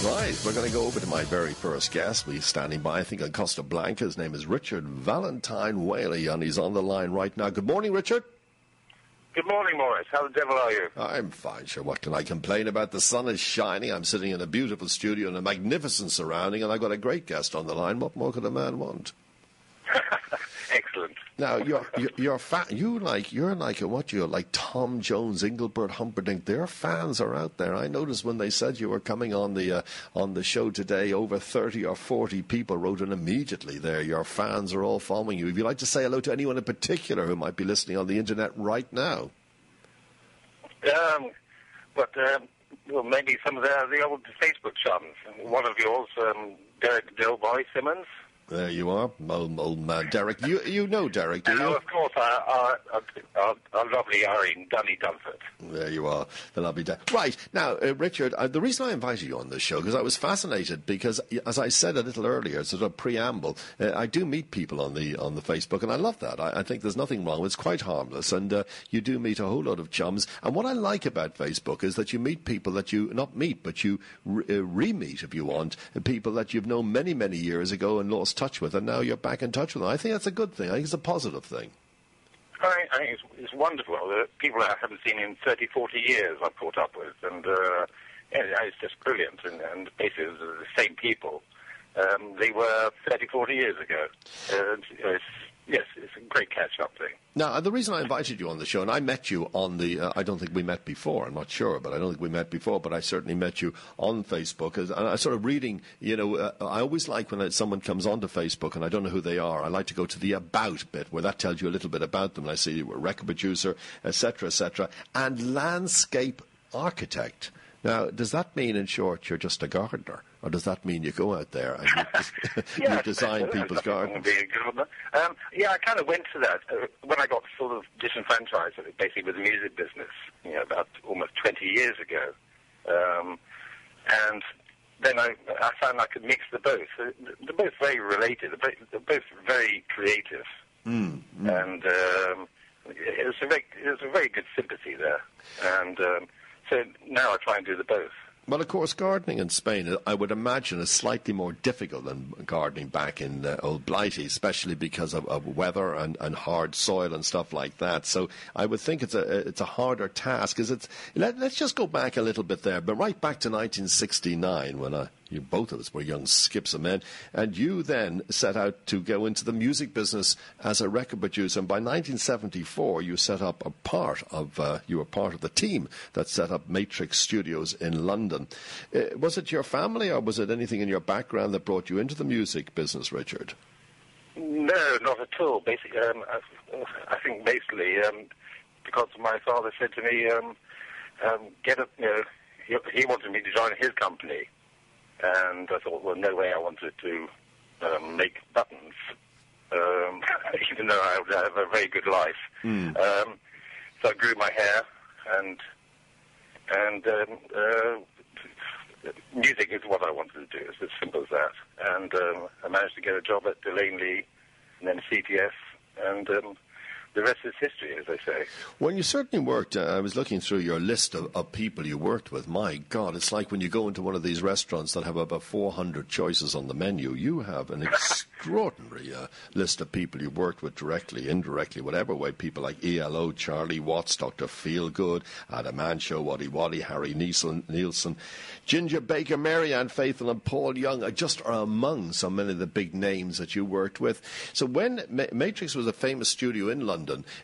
Right, we're going to go over to my very first guest. He's standing by, I think, in Costa Blanca. His name is Richard Valentine Whaley, and he's on the line right now. Good morning, Richard. Good morning, Morris. How the devil are you? I'm fine, sure. What can I complain about? The sun is shining. I'm sitting in a beautiful studio in a magnificent surrounding, and I've got a great guest on the line. What more could a man want? Excellent. Now, you're like Tom Jones, Engelbert Humperdinck. Their fans are out there. I noticed when they said you were coming on the show today, over 30 or 40 people wrote in immediately there. Your fans are all following you. If you'd like to say hello to anyone in particular who might be listening on the internet right now. Well, maybe some of the old Facebook chums. One of yours, Derek Dilboy Simmons. There you are, old man Derek. You know Derek, do you? Oh, of course, our lovely Irene Dunny Dunford. There you are, the lovely Derek. Right, now, Richard, the reason I invited you on this show, because I was fascinated, because, as I said a little earlier, sort of preamble, I do meet people on the Facebook, and I love that. I think there's nothing wrong. It's quite harmless, and you do meet a whole lot of chums. And what I like about Facebook is that you meet people that you, not meet, but you re-meet, if you want, people that you've known many, many years ago and lost touch with, and now you're back in touch with them. I think that's a good thing. I think it's a positive thing. I think it's wonderful. People I haven't seen in 30, 40 years I've caught up with, and it's just brilliant. And basically, it's the same people they were 30, 40 years ago. Yes, it's a great catch-up thing. Now, the reason I invited you on the show, and I met you on the, I don't think we met before, I'm not sure, but I don't think we met before, but I certainly met you on Facebook. And I sort of reading, I always like when someone comes onto Facebook and I don't know who they are, I like to go to the about bit, where that tells you a little bit about them. And I see you were a record producer, etc., and landscape architect. Now, does that mean, in short, you're just a gardener? Or does that mean you go out there and you design people's gardens? I kind of went to that when I got sort of disenfranchised, basically, with the music business, about almost 20 years ago. And then I found I could mix the both. They're both very related. They're both very creative. And it was a very good sympathy there. And so now I try and do the both. Well, of course, gardening in Spain, I would imagine, is slightly more difficult than gardening back in Old Blighty, especially because of weather and hard soil and stuff like that. So I would think it's a harder task. Let's just go back a little bit there, but right back to 1969 when both of us were young skips of men, and you then set out to go into the music business as a record producer. And by 1974, you set up you were part of the team that set up Matrix Studios in London. Was it your family, or was it anything in your background that brought you into the music business, Richard? No, not at all. Basically, I think because my father said to me, he wanted me to join his company. And I thought, well, no way I wanted to make buttons, even though I would have a very good life. So I grew my hair, and music is what I wanted to do. It's as simple as that. And I managed to get a job at Delaney, and then CTS, and the rest is history, as they say. When you certainly worked, I was looking through your list of people you worked with. My God, it's like when you go into one of these restaurants that have about 400 choices on the menu, you have an extraordinary list of people you worked with directly, indirectly, whatever way. People like ELO, Charlie Watts, Dr. Feelgood, Adam Ancho, Waddy Waddy, Harry Nielsen, Ginger Baker, Mary Ann Faithful, and Paul Young just are among so many of the big names that you worked with. So when Matrix was a famous studio in London,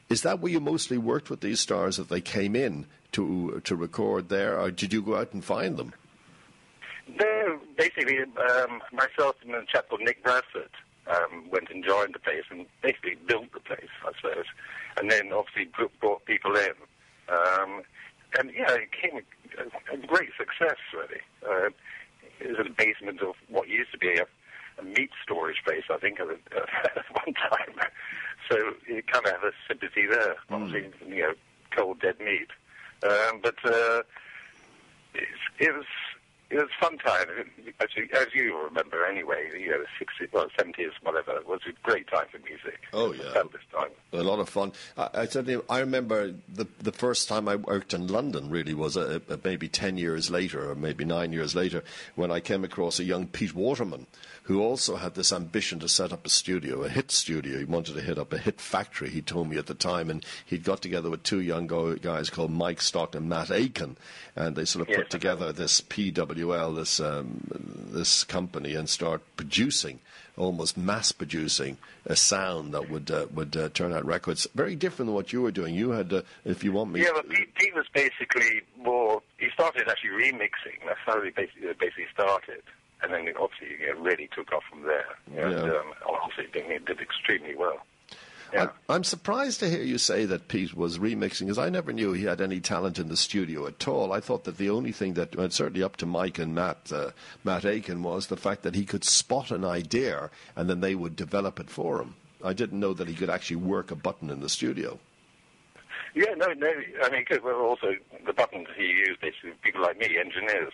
is that where you mostly worked with these stars, that they came in to record there, or did you go out and find them? No, basically, myself and a chap called Nick Bradford went and joined the place and basically built the place, I suppose, and then obviously brought people in. And yeah, it became a great success, really. It was in the basement of what used to be a meat storage place, I think, at one time. So you kind of have a sympathy there, obviously, cold, dead meat. But it was It was a fun time. Actually, as you remember anyway, the 60s, 70s, whatever, it was a great time for music. Oh, yeah. Fabulous time. A lot of fun. I remember the first time I worked in London really was maybe 10 years later, or maybe 9 years later, when I came across a young Pete Waterman, who also had this ambition to set up a studio, a hit studio. He wanted to hit up a hit factory, he told me at the time, and he'd got together with two young guys called Mike Stockton and Matt Aiken, and they sort of put together this PWL, this company, and start producing, almost mass producing, a sound that would turn out records. Very different than what you were doing. You had, if you want me... Yeah, but Pete was basically more... He started actually remixing. That's how he basically started. And then obviously it really took off from there. And obviously it did extremely well. Yeah. I'm surprised to hear you say that Pete was remixing, because I never knew he had any talent in the studio at all. I thought that the only thing that, certainly up to Mike and Matt Aiken, was the fact that he could spot an idea and then they would develop it for him. I didn't know that he could actually work a button in the studio. Yeah, no. I mean, because we're also the buttons he used, basically people like me, engineers.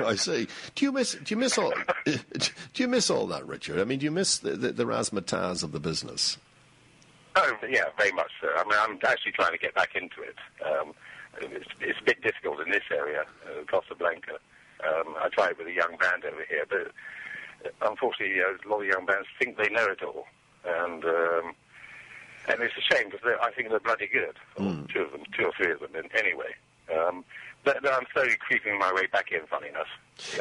I see. Do you miss all that, Richard? I mean, do you miss the razzmatazz of the business? Oh, yeah, very much so. I mean, I'm actually trying to get back into it. It's a bit difficult in this area, Costa Blanca. I tried with a young band over here, but unfortunately, a lot of young bands think they know it all, and it's a shame because I think they're bloody good. Two or three of them, anyway. But I'm slowly creeping my way back in, funny enough.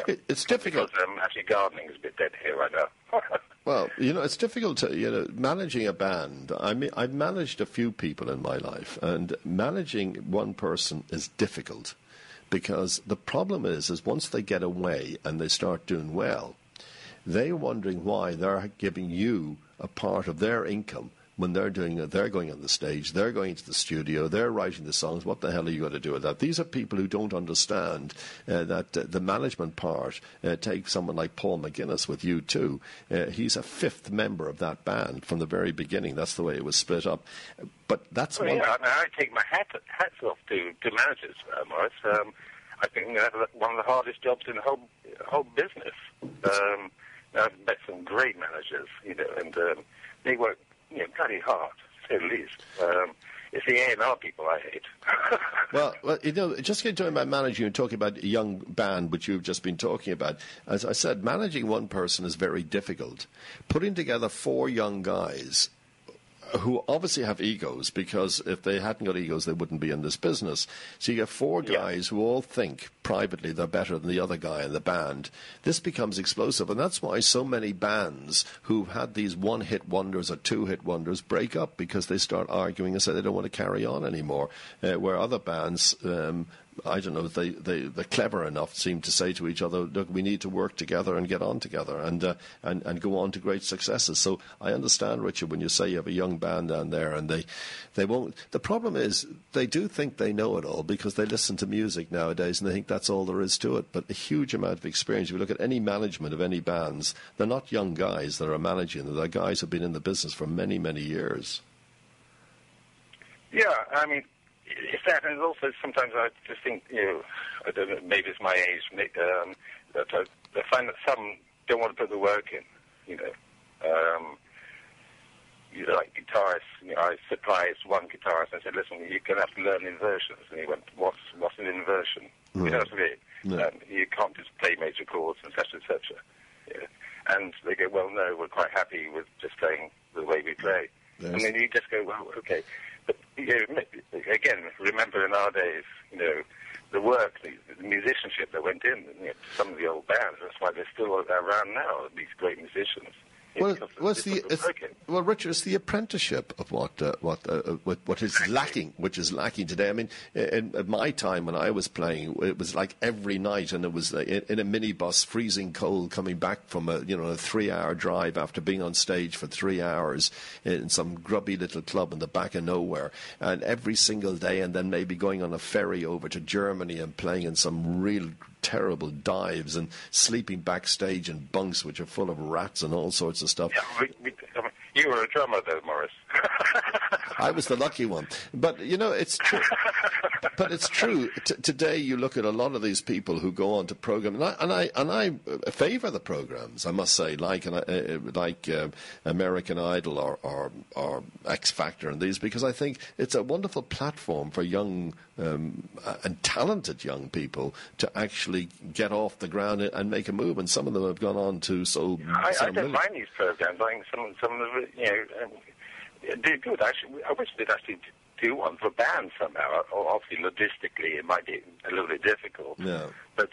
Yeah. It's difficult. Because actually gardening is a bit dead here right now. Well, it's difficult to, managing a band. I mean, I've managed a few people in my life, and managing one person is difficult because the problem is once they get away and they start doing well, they're wondering why they're giving you a part of their income when they're going on the stage, they're going to the studio, they're writing the songs. What the hell are you going to do with that? These are people who don't understand that the management part takes someone like Paul McGuinness with U2. He's a fifth member of that band from the very beginning. That's the way it was split up. But that's I take my hats off to managers, Maurice. I think that's one of the hardest jobs in the whole business. I've met some great managers, and they work bloody hard, to say the least. It's the A&R people I hate. well, just talking about managing and talking about a young band, which you've just been talking about, as I said, managing one person is very difficult. Putting together four young guys who obviously have egos, because if they hadn't got egos, they wouldn't be in this business. So you get four guys who all think privately they're better than the other guy in the band. This becomes explosive, and that's why so many bands who've had these one-hit wonders or two-hit wonders break up, because they start arguing and say they don't want to carry on anymore, where other bands... I don't know, they're clever enough, seem to say to each other, look, we need to work together and get on together and go on to great successes. So I understand, Richard, when you say you have a young band down there and they won't... The problem is they do think they know it all because they listen to music nowadays and they think that's all there is to it. But a huge amount of experience. If you look at any management of any bands, they're not young guys that are managing. They're guys who've been in the business for many, many years. Yeah, I mean... It's that, and also sometimes I just think, I don't know, maybe it's my age, that I find that some don't want to put the work in, like guitarists, I surprised one guitarist and I said, listen, you're going to have to learn inversions. And he went, what's an inversion? Mm. You know what I mean? No. You can't just play major chords, etc., etc. Yeah. And they go, well, no, we're quite happy with just playing the way we play. Yes. And then you just go, well, okay. But, again, remember in our days, the work, the musicianship that went in some of the old bands. That's why they're still around now, these great musicians. Well, Richard, it's the apprenticeship of what is lacking, which is lacking today. I mean, at my time when I was playing, it was like every night, and it was in a minibus, freezing cold, coming back from a 3-hour drive after being on stage for 3 hours in some grubby little club in the back of nowhere, and every single day, and then maybe going on a ferry over to Germany and playing in some real terrible dives and sleeping backstage in bunks which are full of rats and all sorts of stuff. Yeah, you were a drummer though, Maurice. I was the lucky one. But, it's true. But it's true. Today, you look at a lot of these people who go on to programs, and I favour the programs. I must say, like American Idol or X Factor and these, because I think it's a wonderful platform for young and talented young people to actually get off the ground and make a move. And some of them have gone on to I don't mind these programs. I think some of them, they're good. Actually, I wish they'd actually do one for bands somehow. Obviously, logistically, it might be a little bit difficult. No. But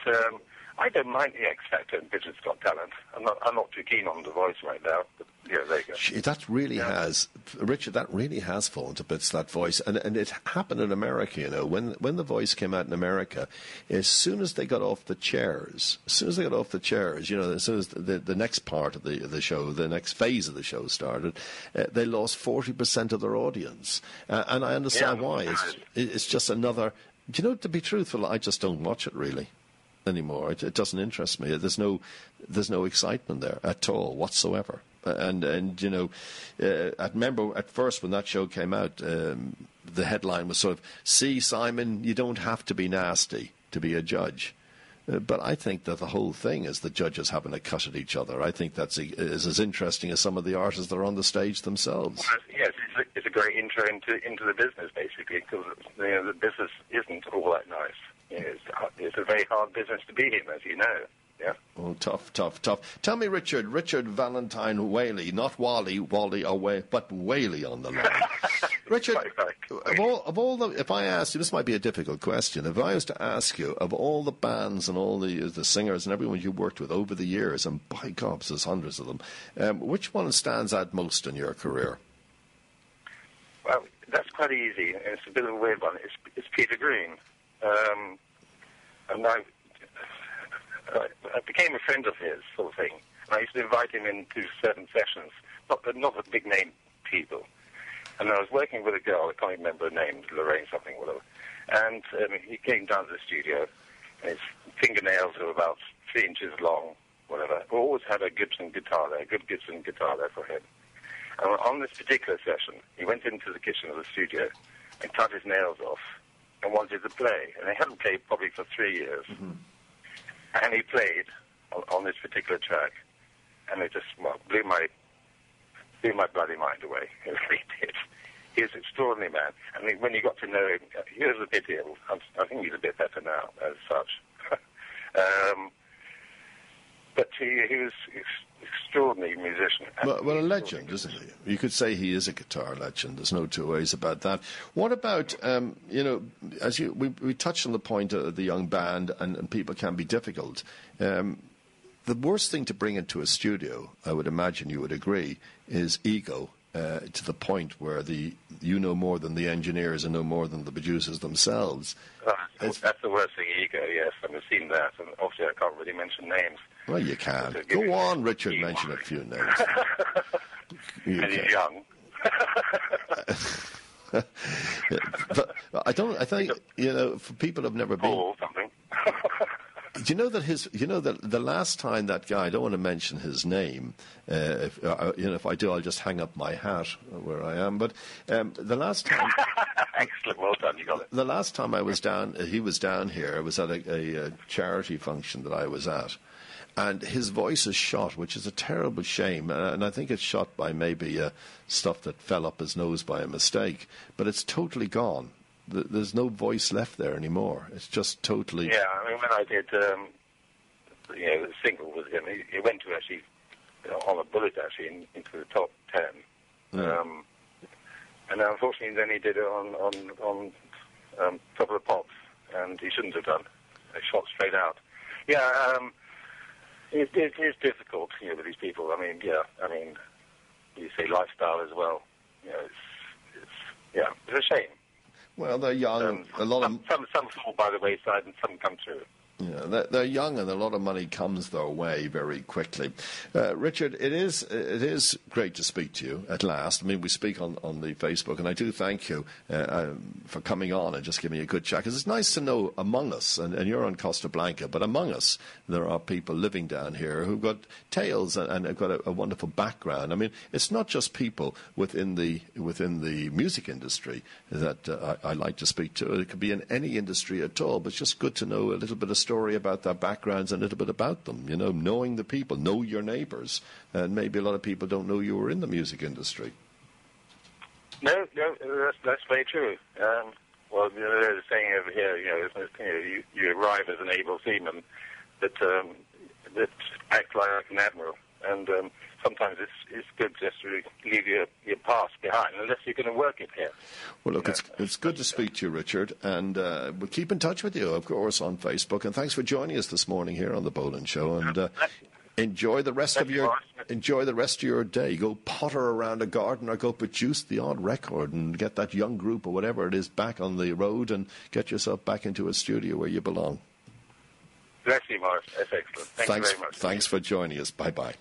I don't mind the X Factor and Britain's Got Talent. I'm not too keen on The Voice right now. But yeah, there you go. That really has, Richard. That really has fallen to bits. That Voice, and it happened in America. You know, when The Voice came out in America, as soon as they got off the chairs, as soon as as the next part of the show, the next phase of the show started, they lost 40% of their audience, and I understand why. It's just another. Do you know, to be truthful, I just don't watch it really anymore. It doesn't interest me. There's no excitement there at all whatsoever. And I remember at first when that show came out, the headline was sort of, "See, Simon, you don't have to be nasty to be a judge." But I think that the whole thing is the judges having a cut at each other. I think that's is as interesting as some of the artists that are on the stage themselves. Well, yes, it's a great intro into the business, basically, because the business isn't all that nice. It's a very hard business to be in, as you know. Yeah. Oh, tough. Tell me, Richard Valentine Whaley, not Wally away, but Whaley on the line. Richard, of all the, if I asked you, this might be a difficult question. If I was to ask you, of all the bands and all the singers and everyone you worked with over the years, and by gobs, there's hundreds of them, which one stands out most in your career? Well, that's quite easy. It's a bit of a weird one. It's Peter Green. And I became a friend of his, sort of thing. And I used to invite him into certain sessions, not the big name people. And I was working with a girl, I can't remember her name, Lorraine something, whatever. And he came down to the studio, and his fingernails were about 3 inches long, whatever. We always had a Gibson guitar there, a good Gibson guitar there for him. And on this particular session, he went into the kitchen of the studio and cut his nails off and wanted to play. And he hadn't played probably for 3 years. Mm-hmm. And he played on this particular track, and it just blew my bloody mind away. It really did. He was an extraordinary man. And when you got to know him, he was a bit ill. I think he's a bit better now, as such. But he was extraordinary musician. Well, a legend, isn't he? You could say he is a guitar legend. There's no two ways about that. What about, as we touched on the point of the young band, and people can be difficult. The worst thing to bring into a studio, I would imagine you would agree, is ego. To the point where you know more than the engineers and know more than the producers themselves. That's the worst thing, ego, yes. I've seen that, and obviously I can't really mention names. Well, you can. Go on, Richard, mention a few names. And he's young. But I think, for people who've never been... Or something. Do you know that the last time that guy, I don't want to mention his name, if I do, I'll just hang up my hat where I am. But the last time, excellent, well done, you got it. The last time I was down, he was down here. I was at a charity function that I was at, and his voice is shot, which is a terrible shame. And I think it's shot by maybe stuff that fell up his nose by a mistake, but it's totally gone. There's no voice left there anymore. It's just totally... Yeah, I mean, when I did, the single was... it went to actually, on a bullet, actually, into the top 10. Mm. And unfortunately, then he did it on Top of the Pops, and he shouldn't have done. They shot straight out. Yeah, it is difficult, with these people. I mean, you say lifestyle as well. It's a shame. Well, they're young. A lot of some fall by the wayside, and some come through. Yeah, they're young, and a lot of money comes their way very quickly. Richard, it is great to speak to you at last. I mean, we speak on the Facebook, and I do thank you for coming on and just giving me a good chat, because it's nice to know among us, and you're on Costa Blanca, but among us there are people living down here who've got tales and have got a wonderful background. I mean, it's not just people within the music industry that I like to speak to. It could be in any industry at all, but it's just good to know a little bit of story about their backgrounds and a little bit about them, knowing the people, know your neighbours, and maybe a lot of people don't know you were in the music industry. No, that's very true. Well, there's a saying over here, you arrive as an able seaman that acts like an admiral, and sometimes it's good just to leave your past behind, unless you're going to work it here. Well, look, it's good to speak to you, Richard, and we'll keep in touch with you, of course, on Facebook. And thanks for joining us this morning here on the Boland Show. And enjoy the rest of your day. Go potter around a garden, or go produce the odd record, and get that young group or whatever it is back on the road, and get yourself back into a studio where you belong. Bless you, Morris. That's excellent. Thanks very much. Thanks for joining us. Bye-bye.